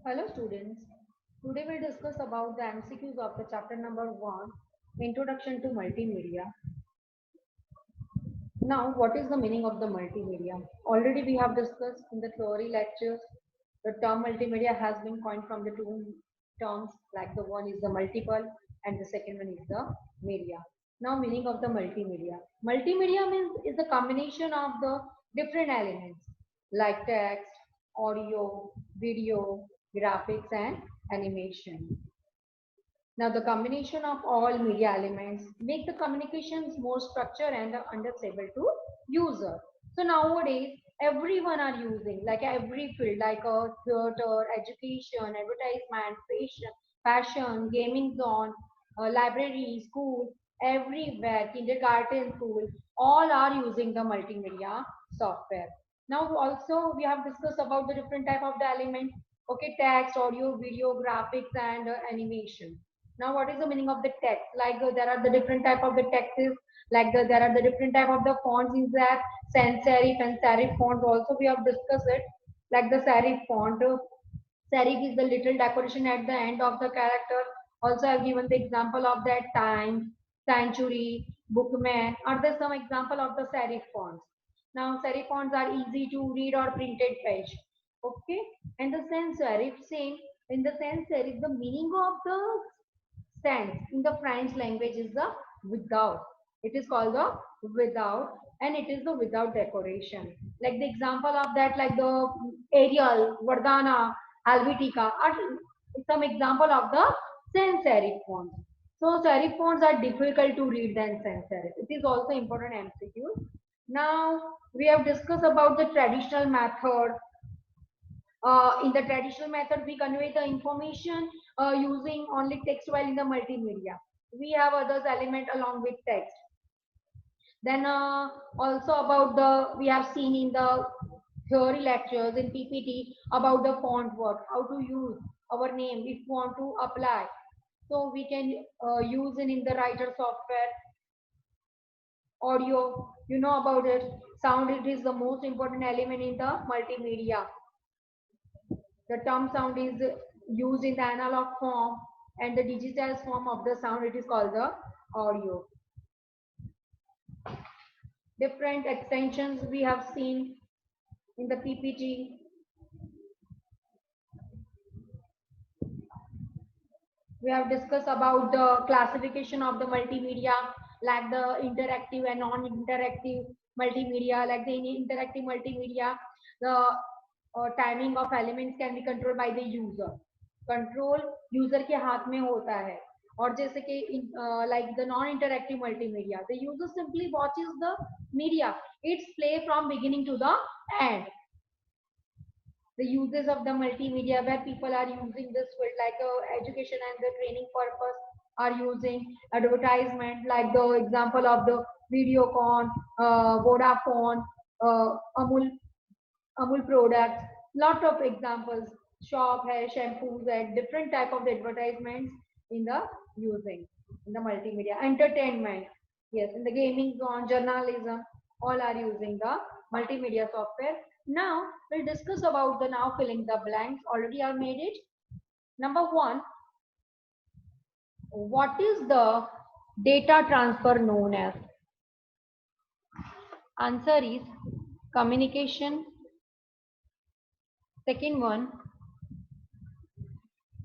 Hello students. Today we'll discuss about the MCQs of the chapter number 1, Introduction to Multimedia. Now, what is the meaning of the multimedia? Already we have discussed in the theory lectures. The term multimedia has been coined from the two terms, like the one is the multiple and the second one is the media. Now, meaning of the multimedia. Multimedia means is the combination of the different elements like text, audio, video, graphics and animation. Now, the combination of all media elements make the communications more structured and understandable to user. So nowadays, everyone are using like every field, like a theater, education, advertisement, fashion, gaming zone, library, school, everywhere, kindergarten, school, all are using the multimedia software. Now, also we have discussed about the different type of the elements. Okay, text, audio, video, graphics, and animation. Now, what is the meaning of the text? Like there are the different type of the texts, like there are the different type of the fonts in there, sans serif and serif fonts. Also, we have discussed it, like the serif font. Serif is the little decoration at the end of the character. Also, I've given the example of that time, century, bookman. Are there some example of the serif fonts? Now, serif fonts are easy to read or printed page. Okay, and the sans serif same. In the sans serif, the meaning of the sans in the French language is the without. It is called the without, and it is the without decoration. Like the example of that, like the Arial, Vardana, Helvetica are some example of the sans serif fonts. So serif fonts are difficult to read than sans serif. It is also important MCQ. Now we have discussed about the traditional method. In the traditional method, we convey the information using only text, while in the multimedia, we have others element along with text. Then also about the, we have seen in the theory lectures in PPT about the font work, how to use our name if we want to apply. So we can use in the writer software. Audio, you know about it. Sound, it is the most important element in the multimedia. The term sound is used in the analog form, and the digital form of the sound, it is called the audio. Different extensions we have seen in the PPT. We have discussed about the classification of the multimedia, like the interactive and non-interactive multimedia. Like the interactive multimedia, the timing of elements can be controlled by the user. Control user के हाथ में होता है. और जैसे कि like the non-interactive multimedia, the user simply watches the media, its play from beginning to the end. The uses of the multimedia where people are using this field, like education and the training purpose, are using advertisement, like the example of the Videocon, Vodafone, Amul, Amul products. Lot of examples. Shop hai, shampoos and different type of advertisements in the using in the multimedia. Entertainment, yes, in the gaming zone, journalism, all are using the multimedia software. Now we'll discuss about the now filling the blanks. Already I made it. Number one, what is the data transfer known as? Answer is communication. Second one,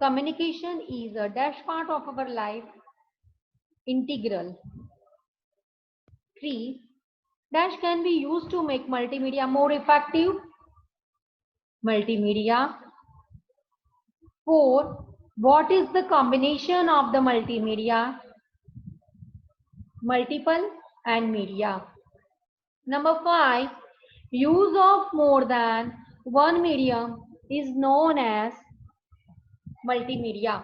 communication is a dash part of our life, integral. 3. Dash can be used to make multimedia more effective, multimedia. 4. What is the combination of the multimedia? Multiple and media. Number 5. Use of more than one medium is known as multimedia.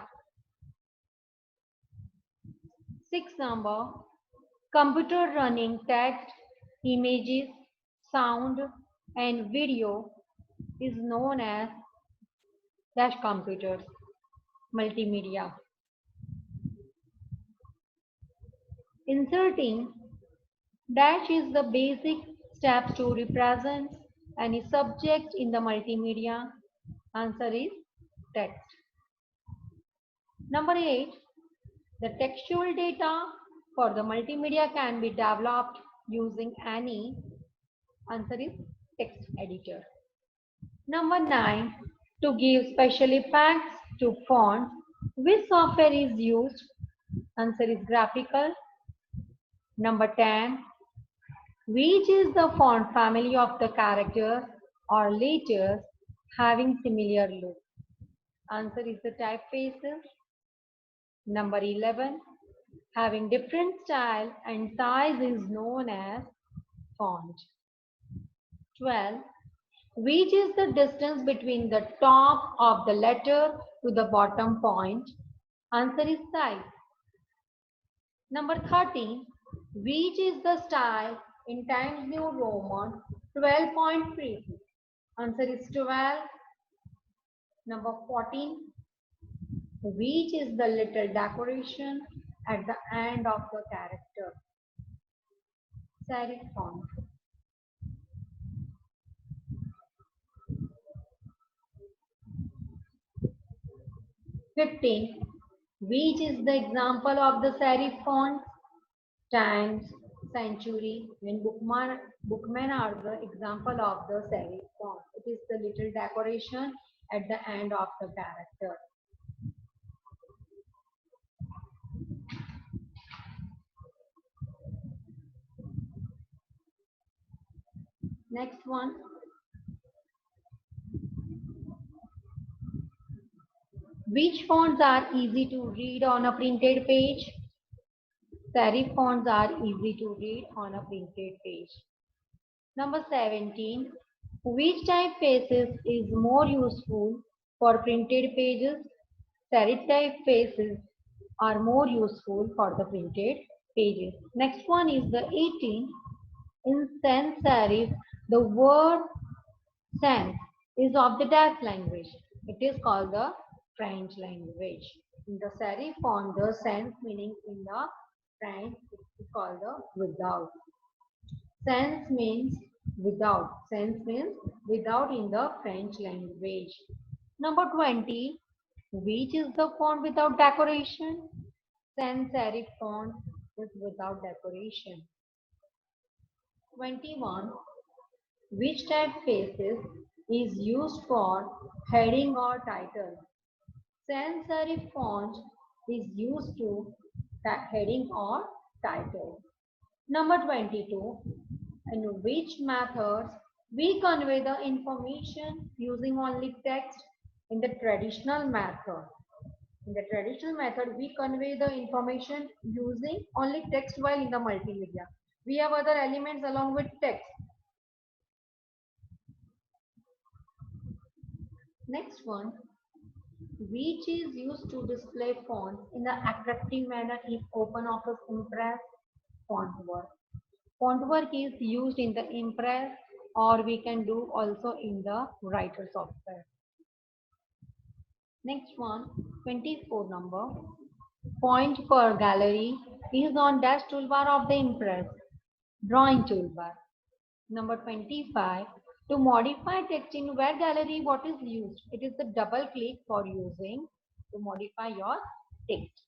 6 number, computer running text, images, sound and video is known as dash computers, multimedia. Inserting dash is the basic steps to represent any subject in the multimedia. Answer is text. Number 8, the textual data for the multimedia can be developed using any. Answer is text editor. Number 9, to give special effects to fonts, which software is used? Answer is graphical. Number 10, which is the font family of the characters or letters having similar look? Answer is the typefaces. Number 11, having different style and size is known as font. 12, which is the distance between the top of the letter to the bottom point? Answer is size. Number 13, which is the style in Times New Roman 12.3? Answer is 12. Number 14, which is the little decoration at the end of the character? Serif font. 15, which is the example of the serif font? Times, Century, and Bookman are the example of the serif font. It is the little decoration at the end of the character. Next one. Which fonts are easy to read on a printed page? Serif fonts are easy to read on a printed page. Number 17. Which typefaces is more useful for printed pages? Serif typefaces are more useful for the printed pages. Next one is the 18. In sans serif, the word sans is of the Dutch language. It is called the French language. In the serif font, the sans meaning in the French is called the without. Sans means without. Sans means without in the French language. Number 20. Which is the font without decoration? Sans serif font is without decoration. 21. Which typefaces is used for heading or title? Sans serif font is used to heading or title. Number 22. In which methods we convey the information using only text? In the traditional method. In the traditional method, we convey the information using only text, while in the multimedia, we have other elements along with text. Next one, which is used to display fonts in an attractive manner in OpenOffice Impress? Fontwork. Fontwork is used in the Impress, or we can do also in the Writer software. Next one, 24 number. Point per gallery is on dash toolbar of the Impress. Drawing toolbar. Number 25. To modify text in where gallery, what is used? It is the double click for using to modify your text.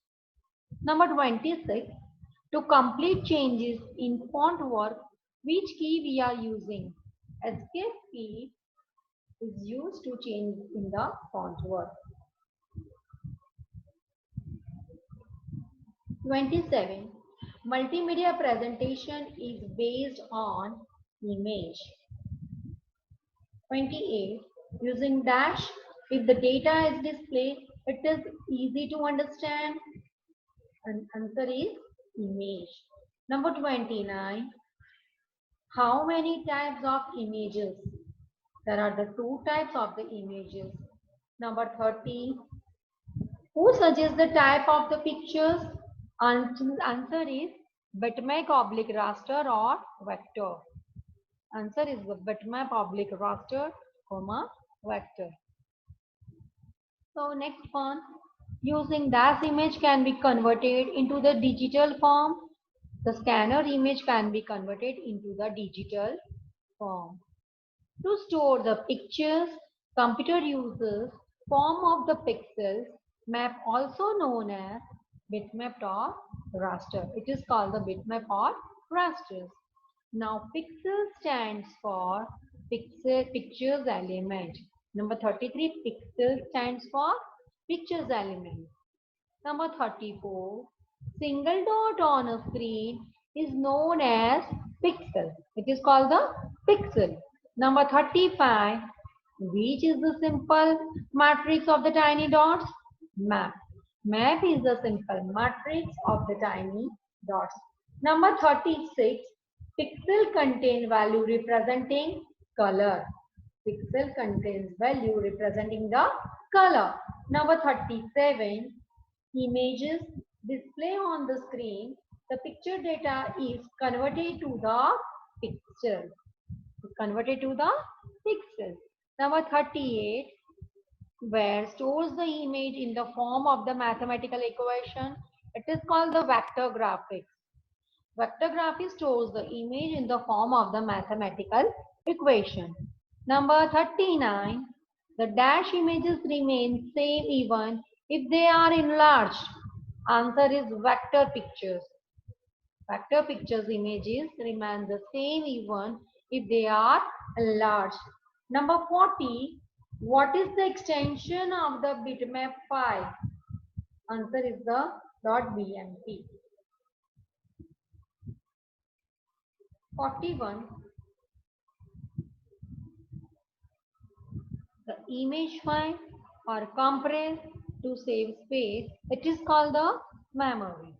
Number 26. To complete changes in Fontwork, which key we are using? Escape key is used to change in the Fontwork. 27. Multimedia presentation is based on image. 28. Using dash, if the data is displayed, it is easy to understand. And answer is image. Number 29. How many types of images? There are the two types of the images. Number 30. Who suggests the type of the pictures? Answer is bitmap oblique raster or vector. Answer is the bitmap oblique raster, vector. So next one, using DAS image can be converted into the digital form. The scanner image can be converted into the digital form. To store the pictures, computer uses form of the pixels map, also known as bitmap or raster. It is called the bitmap or rasters. Now pixel stands for pictures element. Number 33, pixel stands for pictures element. Number 34, single dot on a screen is known as pixel. It is called the pixel. Number 35, which is the simple matrix of the tiny dots? Map. Map is the simple matrix of the tiny dots. Number 36, pixel contain value representing color. Pixel contains value representing the color. Number 37, images display on the screen. The picture data is converted to the pixel. Converted to the pixel. Number 38, where stores the image in the form of the mathematical equation. It is called the vector graphics. Vector graphics stores the image in the form of the mathematical equation. Number 39, the dash images remain same even if they are enlarged. Answer is vector pictures. Vector pictures images remain the same even if they are enlarged. Number 40, what is the extension of the bitmap file? Answer is the .bmp. 41, the image file or compress to save space. It is called the memory.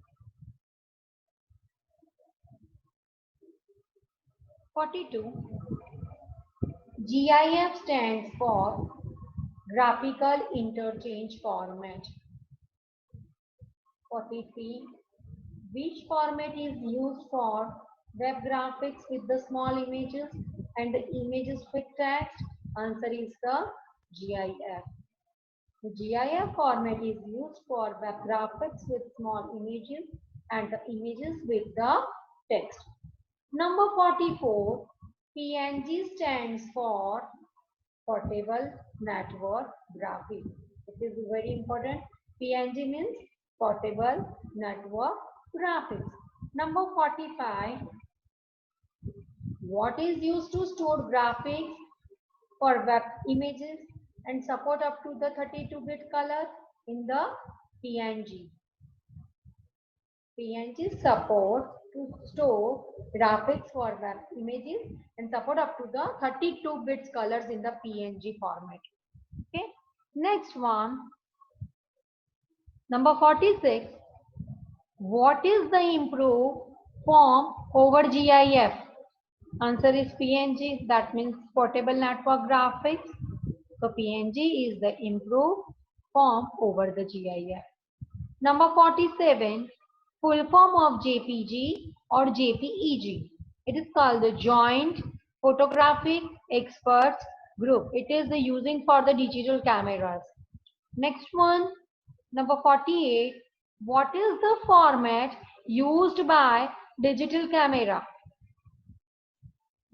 42, GIF stands for graphical interchange format. 43, which format is used for web graphics with the small images and the images with text? Answer is the GIF. The GIF format is used for web graphics with small images and the images with the text. Number 44, PNG stands for Portable Network Graphics. It is very important. PNG means Portable Network Graphics. Number 45, what is used to store graphics for web images and support up to the 32-bit color in the PNG? PNG support to store graphics for web images and support up to the 32 bits colors in the PNG format. Okay. Next one, number 46. What is the improved form over GIF? Answer is PNG. That means portable network graphics. So PNG is the improved form over the GIF. Number 47. Full form of JPG or JPEG. It is called the Joint Photographic Experts Group. It is the using for the digital cameras. Next one, number 48. What is the format used by digital camera?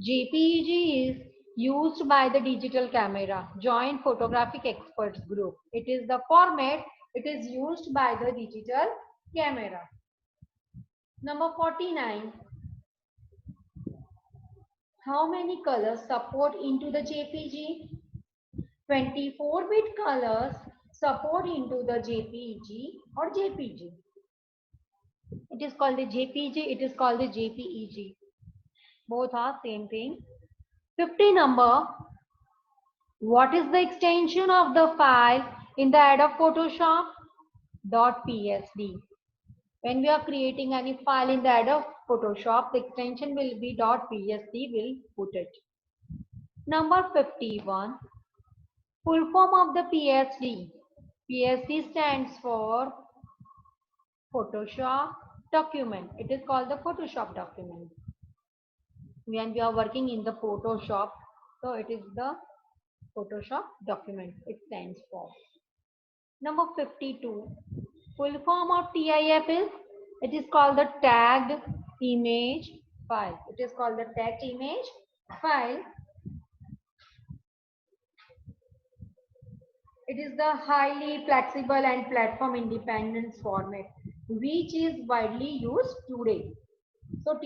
JPEG is used by the digital camera, Joint Photographic Experts Group. It is the format it is used by the digital camera. Number 49. How many colors support into the JPG? 24-bit colors support into the JPEG or JPG. It is called the JPG, it is called the JPEG. Both are same thing. 50 number. What is the extension of the file in the Adobe Photoshop? .psd. When we are creating any file in the Adobe Photoshop, the extension will be .psd, will put it. Number 51, full form of the PSD. PSD stands for Photoshop document. It is called the Photoshop document. When we are working in the Photoshop, so it is the Photoshop document it stands for. Number 52, full form of TIF is, it is called the tagged image file. It is called the tagged image file. It is the highly flexible and platform independent format which is widely used today. So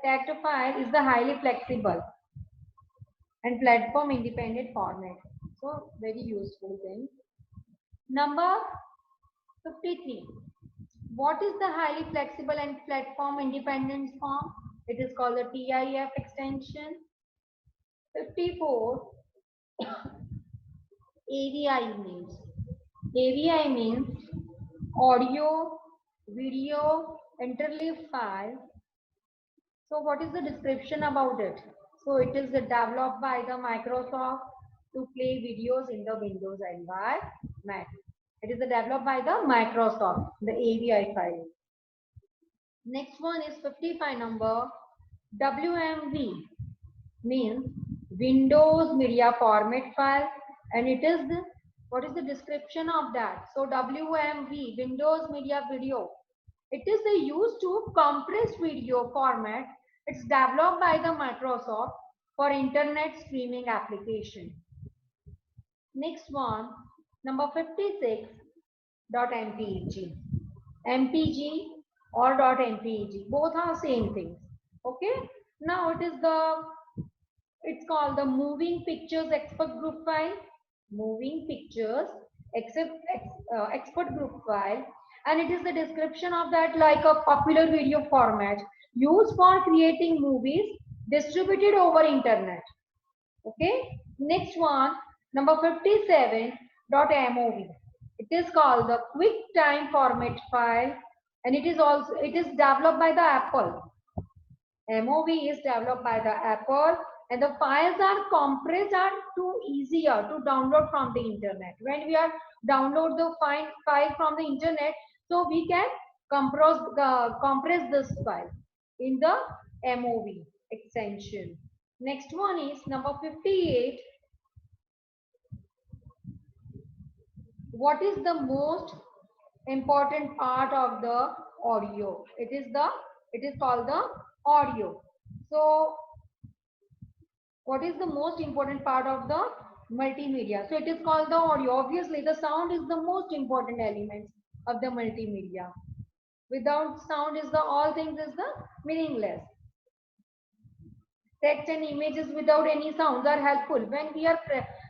text file is the highly flexible and platform independent format. So very useful thing. Number 53. What is the highly flexible and platform independent form? It is called the TIF extension. 54. AVI means. AVI means audio, video, interleaved file. So what is the description about it? So it is developed by the Microsoft to play videos in the Windows environment. It is developed by the Microsoft, the AVI file. Next one is 55 number. WMV means Windows Media Format File, and it is what is the description of that? So WMV, Windows Media Video, it is the used to compress video format. It's developed by the Microsoft for internet streaming application. Next one, number 56, .mpeg. MPG or .mpeg, both are same things. Okay. Now it's called the moving pictures expert group file. Moving pictures expert group file, and it is the description of that like a popular video format used for creating movies distributed over internet. Okay. Next one, number 57, .mov. It is called the quick time format file, and it is developed by the Apple. MOV is developed by the Apple, and the files are compressed and too easier to download from the internet. When we are download the file from the internet, so we can compress this file in the MOV extension. Next one is number 58. What is the most important part of the audio? It is called the audio. So what is the most important part of the multimedia? So it is called the audio. Obviously, the sound is the most important element of the multimedia. Without sound is the all things is the meaningless. Text and images without any sounds are helpful when we are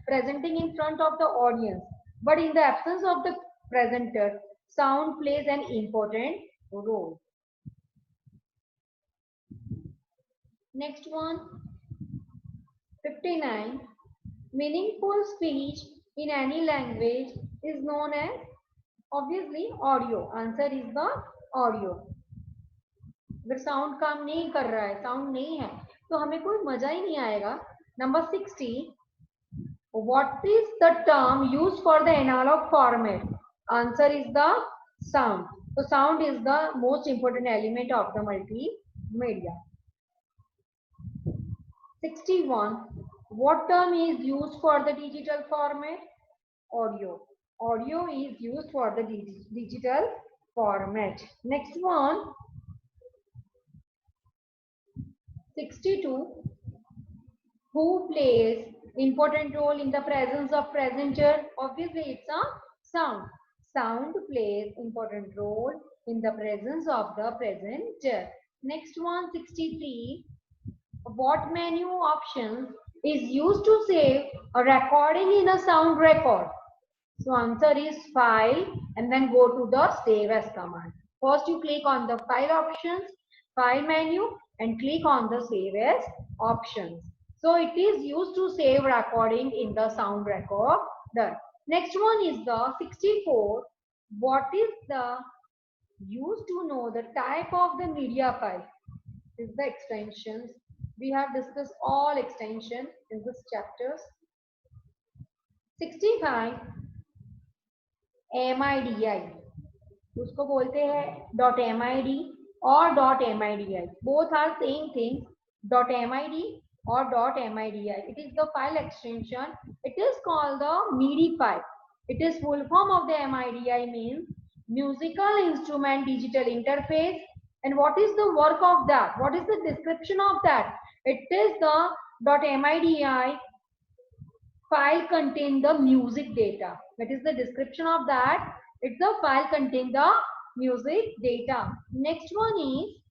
presenting in front of the audience. But in the absence of the presenter, sound plays an important role. Next one, 59. Meaningful speech in any language is known as obviously audio. Answer is the audio. अगर sound काम नहीं कर रहा है, sound नहीं है, तो हमें कोई मजा ही नहीं आएगा. Number 60. What is the term used for the analog format? Answer is the sound. So sound is the most important element of the multimedia. 61. What term is used for the digital format? Audio. Audio is used for the digital format. Next one, 62. Who plays important role in the presence of presenter? Obviously, it's a sound. Sound plays important role in the presence of the presenter. Next one, 63. What menu options is used to save a recording in a sound record? So answer is file and then go to the save as command. First you click on the file options, file menu, and click on the save as options. So it is used to save recording in the sound recorder. Next one is the 64. What is the used to know the type of the media file? Is the extensions. We have discussed all extension in this chapters. 65. MIDI उसको बोलते हैं .mid और .midi. Both are same thing. .mid or .midi. It is the file extension. It is called the MIDI file. It is full form of the MIDI means musical instrument digital interface. And what is the work of that? What is the description of that? It is the .midi file contain the music data. That is the description of that. It's a file contain the music data. Next one is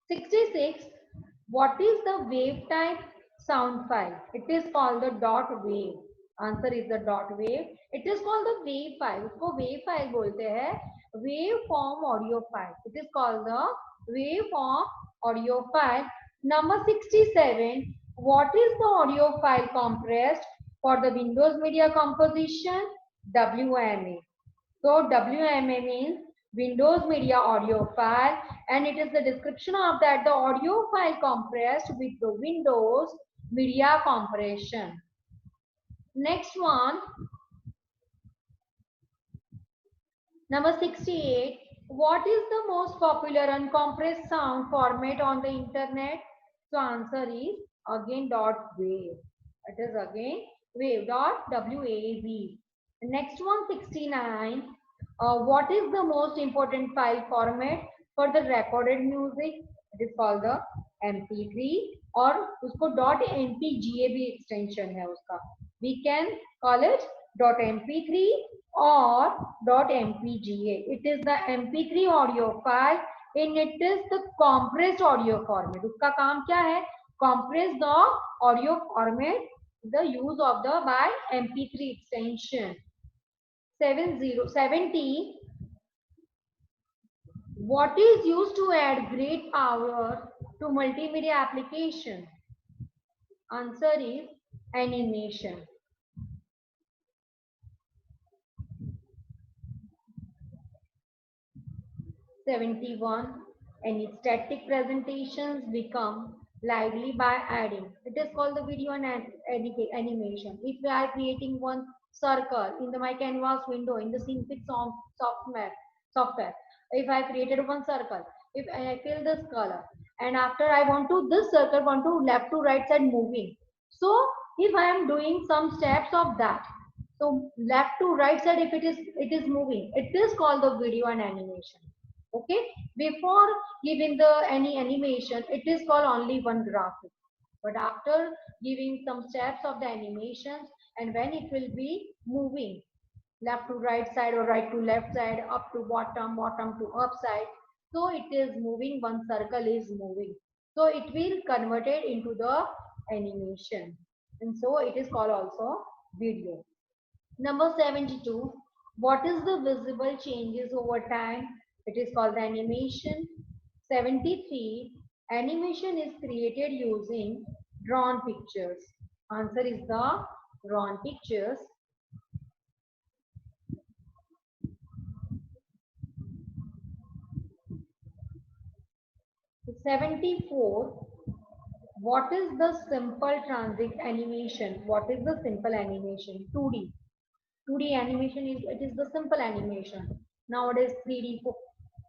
66. What is the wave type sound file? It is called the dot wave. Answer is the dot wave. It is called the wave file. उसको wave file बोलते हैं. Wave form audio file. It is called the wave form audio file. Number 67. What is the audio file compressed for the Windows Media Composition? WMA. So WMA means Windows Media Audio File, and it is the description of that the audio file compressed with the Windows Media Compression. Next one, number 68. What is the most popular uncompressed sound format on the internet? So answer is again dot wave. It is again wave dot WAV. Next one, 69. What is the most important file format for the recorded music? It is called the MP3 और उसको .mpga भी extension है उसका. We can call it .mp3 or .mpga. It is the MP3 audio file and it is the compressed audio format. उसका काम क्या है? Compress the audio format, the use of the by MP3 extension. 70. What is used to add great power to multimedia application? Answer is animation. 71. Any static presentations become lively by adding. It is called the video and animation. If we are creating one circle in the my canvas window in the Synfig software, if I created one circle, if I fill this color, and after I want to this circle want to left to right side moving. So if I am doing some steps of that, so left to right side if it is moving, it is called the video and animation. Okay, before giving the any animation it is called only one graphic, but after giving some steps of the animations and when it will be moving left to right side or right to left side, up to bottom, bottom to up side, so it is moving, one circle is moving, so it will convert it into the animation, and so it is called also video. Number 72. What is the visible changes over time? It is called the animation. 73. Animation is created using drawn pictures. Answer is the drawn pictures. 74. What is the simple transit animation? What is the simple animation? 2D. 2D animation is it is the simple animation. Nowadays 3D,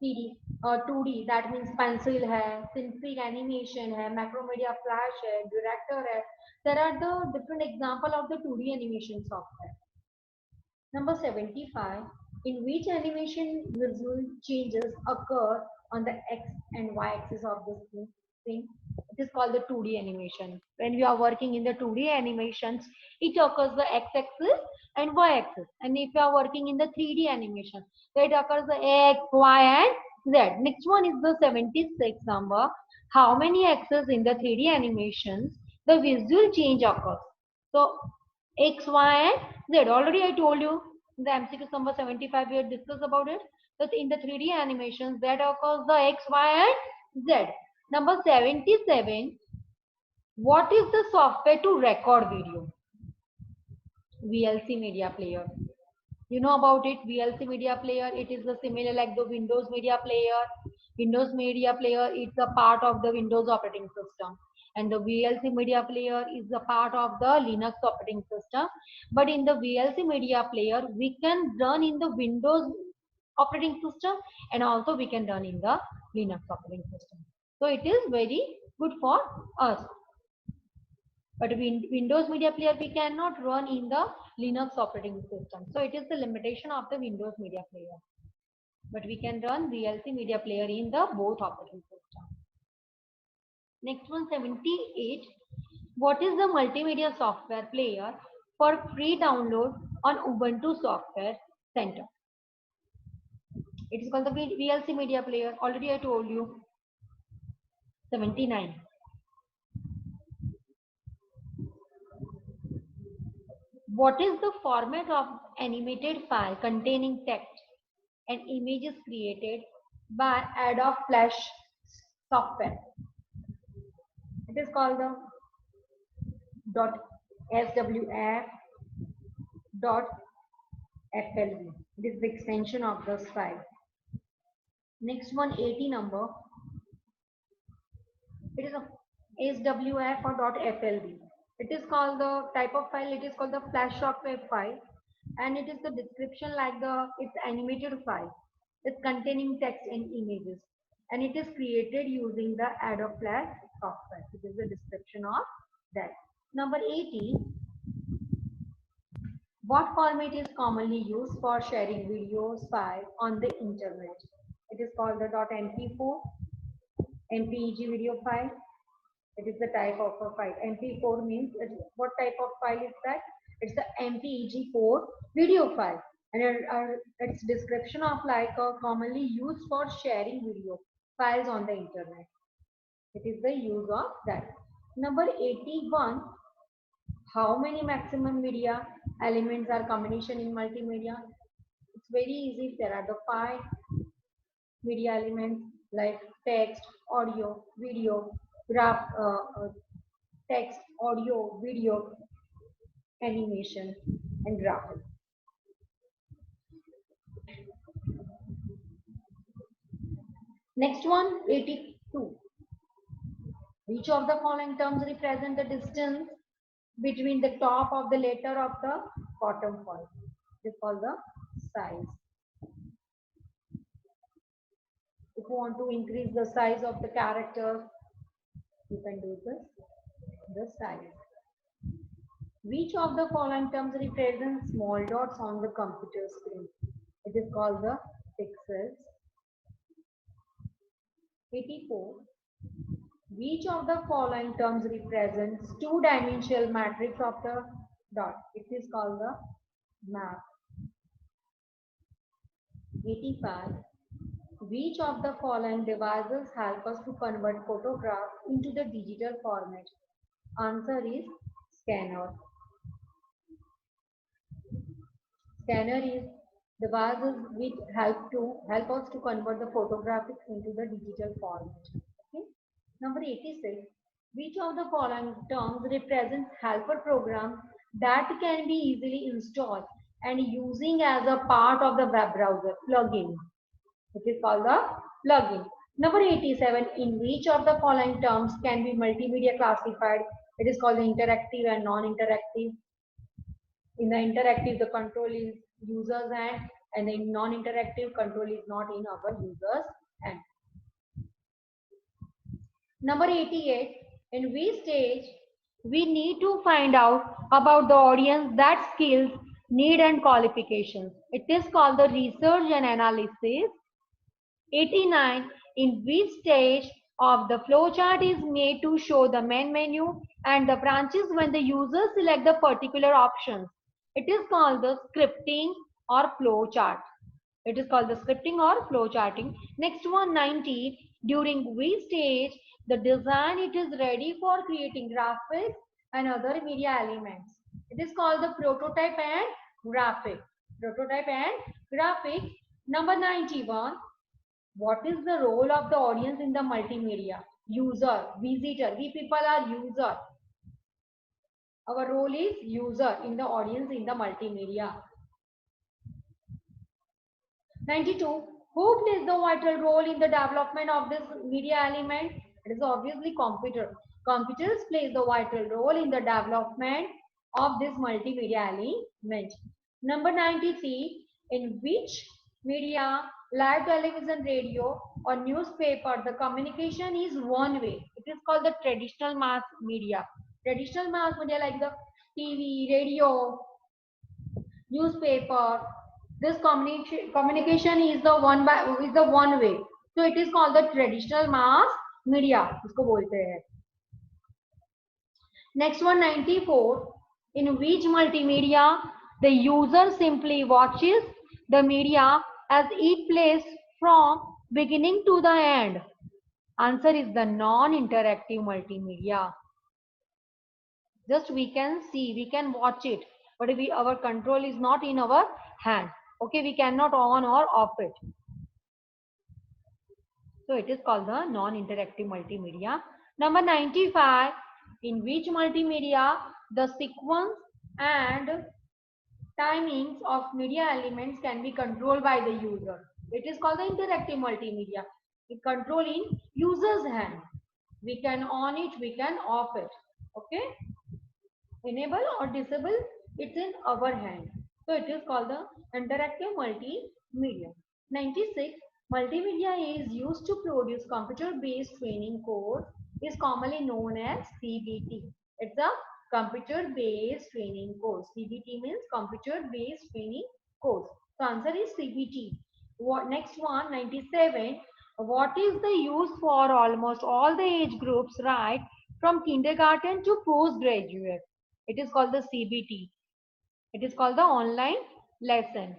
3D, 2D that means pencil है, Synfig animation है, Macromedia Flash है, Director है. There are the different example of the 2D animation software. Number 75. In which animation visual changes occur on the X and Y axis of the screen? It is called the 2D animation. When we are working in the 2D animations, it occurs the X axis and Y axis. And if you are working in the 3D animation, so it occurs the X, Y and Z. Next one is the 76 number. How many axes in the 3D animations the visual change occurs? So X, Y and Z. Already I told you in the MCQ number 75 we had discussed about it. That in the 3D animations that occurs the X, Y and Z. Number 77. What is the software to record video? VLC Media Player. You know about it, VLC Media Player. It is the similar like the Windows Media Player. Windows Media Player is a part of the Windows operating system, and the VLC Media Player is a part of the Linux operating system. But in the VLC Media Player, we can run in the Windows operating system and also we can run in the Linux operating system. So it is very good for us. But Windows Media Player we cannot run in the Linux operating system. So it is the limitation of the Windows Media Player. But we can run VLC Media Player in the both operating system. Next one, 78. What is the multimedia software player for free download on Ubuntu Software Center? It is called the VLC Media Player. Already I told you. 79. What is the format of animated file containing text and images created by Adobe Flash software? It is called the .swf .flv. It is the extension of this file. Next one, 80 number. It is a SWF or .flv. It is called the type of file. It is called the Flash software file, and it is the description like it's animated file. It's containing text and images, and it is created using the Adobe Flash software. It is the description of that. Number 80. What format is commonly used for sharing videos file on the internet? It is called the .mp4, MPEG video file. It is the type of a file. MP4 means what type of file is that? It's the MPEG4 video file, and its description of like commonly used for sharing video files on the internet. It is the use of that. Number 81. How many maximum media elements are combination in multimedia? It's very easy. There are the 5 media elements like text, audio, video, graph, text, audio, video, animation, and graphic. Next one, 82. Which of the following terms represent the distance between the top of the letter of the bottom point? It is called the size. If you want to increase the size of the character, you can do this, the size. Which of the following terms represents small dots on the computer screen? It is called the pixels. 84. Which of the following terms represents two-dimensional matrix of the dot? It is called the map. 85. Which of the following devices help us to convert photographs into the digital format? Answer is scanner. Scanner is devices which help us to convert the photographics into the digital format. Okay. Number 86. Which of the following terms represents helper program that can be easily installed and using as a part of the web browser? Plugin. It is called the plugin. Number 87. In which of the following terms can be multimedia classified? It is called the interactive and non-interactive. In the interactive, the control is user's hand, and in non-interactive, control is not in our user's hand. Number 88. In which stage we need to find out about the audience that skills, need and qualifications? It is called the research and analysis. 89. In which stage of the flowchart is made to show the main menu and the branches when the user select the particular options? It is called the scripting or flowchart. It is called the scripting or flowcharting. Next one, 90. During which stage the design it is ready for creating graphics and other media elements? It is called the prototype and graphic. Prototype and graphic. Number 91. What is the role of the audience in the multimedia? User, visitor. We people are user. Our role is user in the audience in the multimedia. 92. Who plays the vital role in the development of this media element? It is obviously computer. Computers plays the vital role in the development of this multimedia element. Number 93. In which media, live television, radio or newspaper, the communication is one way? It is called the traditional mass media. Traditional mass media like the TV, radio, newspaper. This communication is the one way. So it is called the traditional mass media इसको बोलते हैं. Next one, 94. In which multimedia the user simply watches the media as it plays from beginning to the end. Answer is the non-interactive multimedia. Just we can see, we can watch it, but our control is not in our hand. Okay, we cannot on or off it. So it is called the non-interactive multimedia. Number 95, in which multimedia the sequence and timings of media elements can be controlled by the user. It is called the interactive multimedia. It control in user's hand. We can on it, we can off it. Okay, enable or disable, it's in our hand. So it is called the interactive multimedia. 96. Multimedia is used to produce computer-based training course is commonly known as CBT. It's a computer-based training course. CBT means computer-based training course. So answer is CBT. What next one, 97. What is the use for almost all the age groups, right? From kindergarten to postgraduate. It is called the CBT. It is called the online lesson,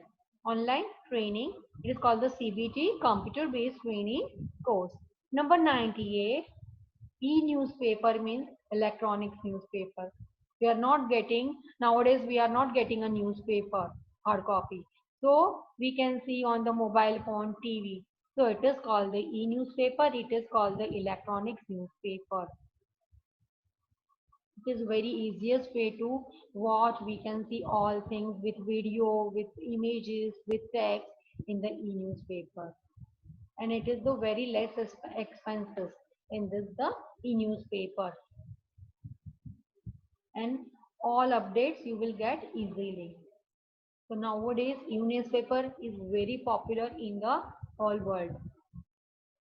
online training. It is called the CBT, computer based training course. Number 98, e-newspaper means electronic newspaper. We are not getting, nowadays we are not getting a newspaper hard copy. So we can see on the mobile phone, TV. So it is called the e-newspaper. It is called the electronic newspaper. It is very easiest way to watch. We can see all things with video, with images, with text in the e-newspaper, and it is the very less expenses in this the e-newspaper, and all updates you will get easily. So nowadays e-newspaper is very popular in the whole world.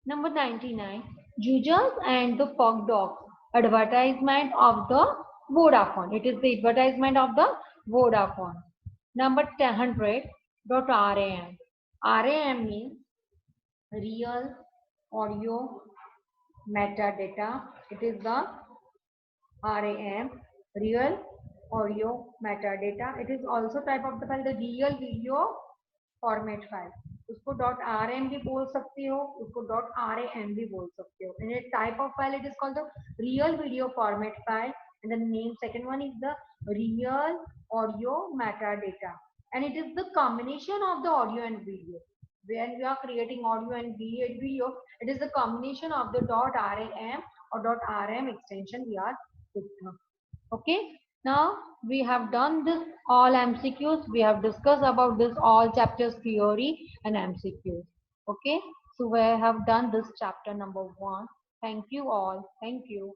Number 99, Jujus and the Pug Dogs, advertisement of the Vodafone. It is the advertisement of the Vodafone. Number 100, .ram. RAM means real audio metadata. It is the RAM, real audio metadata. It is also type of the file, the real video format file. उसको dot R M भी बोल सकते हो, उसको dot R A M भी बोल सकते हो. In a type of file it is called the real video format file, and the name second one is the real audio metadata, and it is the combination of the audio and video. When we are creating audio and video, it is the combination of the .ram or .rm extension we are putting. Okay, now we have done this all MCQs. We have discussed about this all chapters theory and MCQs. Okay, so we have done this chapter number 1. Thank you all. Thank you.